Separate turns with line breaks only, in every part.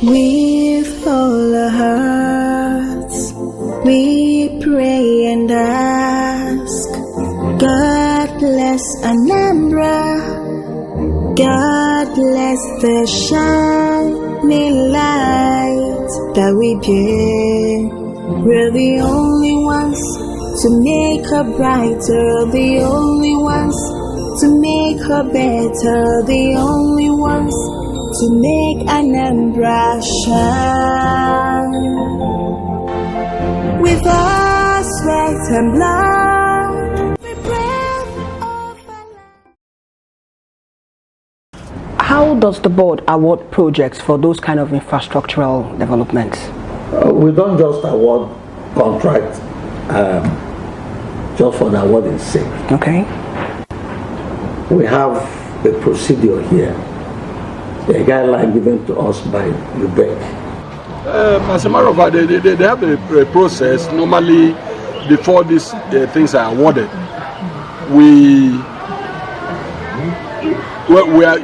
With all our hearts, we pray and ask, God bless Anambra, God bless the shining light that we bear. We're the only ones to make her brighter, the only ones to make her better, the only ones to make Anambra shine. With our sweat and blood, we breath of our life.
How does the board award projects for those kind of infrastructural developments?
We don't just award contract just for the awarding's sake.
Okay.
We have a procedure here, a guideline given to us by ASUBEB.
As a matter of fact, they have a process. Normally, before these things are awarded,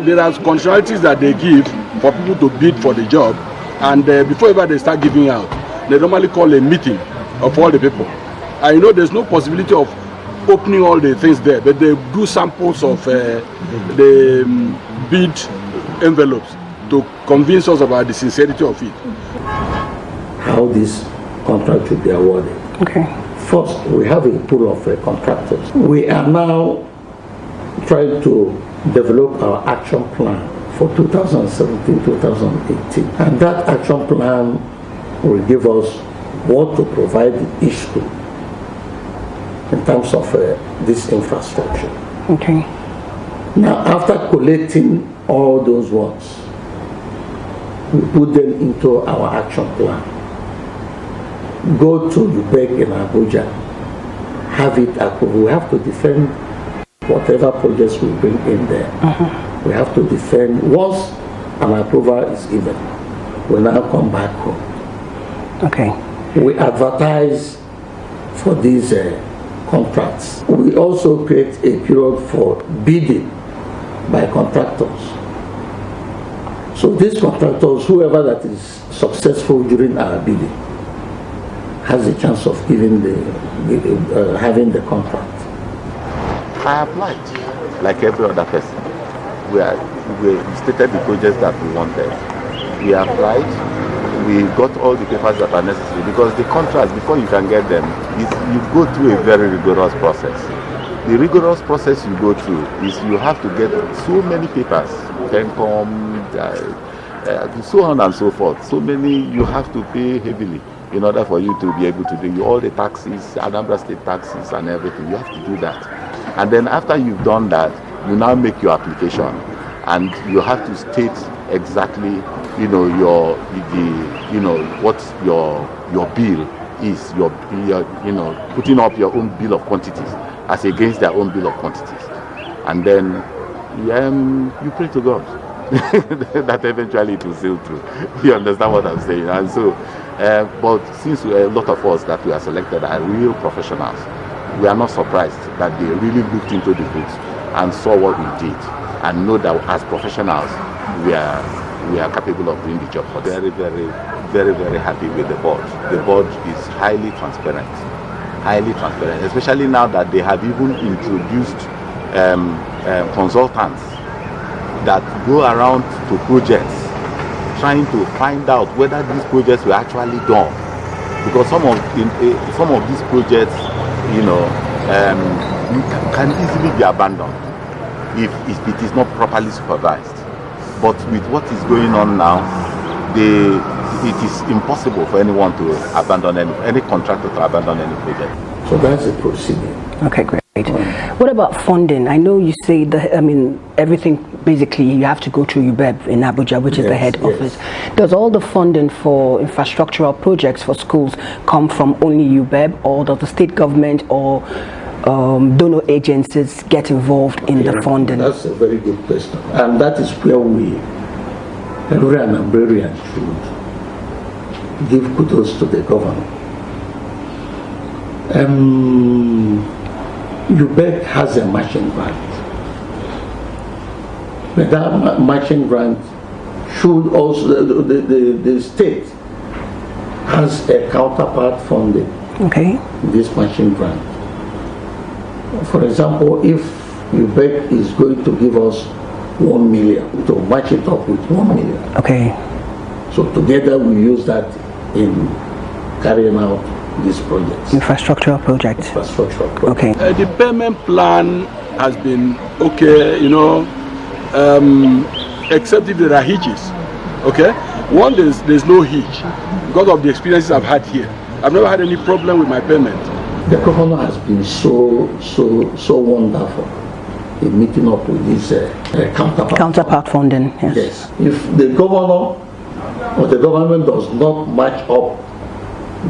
there are conditionalities that they give for people to bid for the job, and before ever they start giving out, they normally call a meeting of all the people. I know there's no possibility of opening all the things there, but they do samples of the bid envelopes to convince us about the sincerity of it.
How this contract will be awarded.
Okay.
First, we have a pool of contractors. We are now trying to develop our action plan for 2017-2018. And that action plan will give us what to provide each school in terms of this infrastructure.
Okay.
Now, after collecting all those ones, we put them into our action plan. Go to ASUBEB in Abuja, have it approved. We have to defend whatever projects we bring in there. We have to defend. Once an approval is given, we now come back home.
Okay.
We advertise for these contracts. We also create a period for bidding by contractors. So these contractors, whoever that is successful during our bidding, has a chance of giving having the contract.
I applied, like every other person. We stated the projects that we wanted. We applied. We got all the papers that are necessary, because the contracts, before you can get them, you go through a very rigorous process. The rigorous process you go through is you have to get so many papers, Pencom, so on and so forth. So many you have to pay heavily in order for you to be able to do all the taxes, Anambra State taxes and everything. You have to do that. And then after you've done that, you now make your application, and you have to state exactly, what your bill is, putting up your own bill of quantities as against their own bill of quantities. And then you pray to God that eventually it will sail through. You understand what I'm saying? And so, but since a lot of us that we are selected are real professionals, we are not surprised that they really looked into the books and saw what we did, and know that as professionals we are capable of doing the job. For very, very, very, very happy with the board. The board is highly transparent, especially now that they have even introduced consultants that go around to projects trying to find out whether these projects were actually done, because some of these projects can easily be abandoned if it is not properly supervised. But with what is going on now, it is impossible for anyone to abandon any contractor to abandon any project.
So that's the procedure.
Okay, great. What about funding? I know you say that, everything basically you have to go through ASUBEB in Abuja, which is the head office. Does all the funding for infrastructural projects for schools come from only ASUBEB, or does the state government or donor agencies get involved in the funding?
That's a very good question. And that is where every Anambrarian should give kudos to the government. ASUBEB has a matching grant, but that matching grant should also, the state has a counterpart funding
Okay.
this matching grant. For example, if UBEC is going to give us 1 million, to match it up with 1 million.
Okay.
So together we use that in carrying out these projects.
Infrastructural projects.
Infrastructural projects.
Okay.
The payment plan has been okay, except if there are hitches. Okay? One, there's no hitch because of the experiences I've had here. I've never had any problem with my payment.
The governor has been so wonderful in meeting up with this
Counterpart funding. Yes.
Yes. If the governor or the government does not match up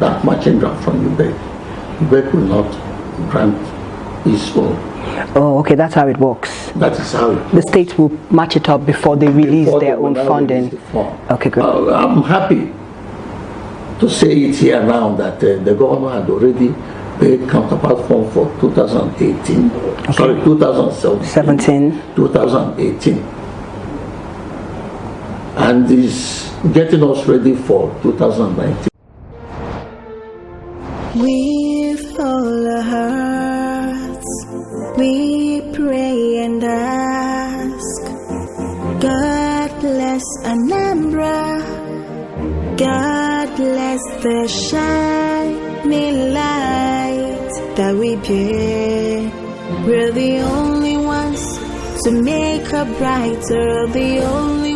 that matching grant from UBEC, UBEC will not grant its own.
Oh, okay. That's how it works.
That is how it
The states will match it up before they release
before
their
they will
own
now
funding.
release the fund.
Okay, good.
I'm happy to say it here now that the governor had already paid counterpart fund for 2018. Sorry, 2017. 2018. And is getting us ready for 2019.
With all our hearts, we pray and ask. God bless Anambra. God bless the shining light that we bear. We're the only ones to make her brighter, the only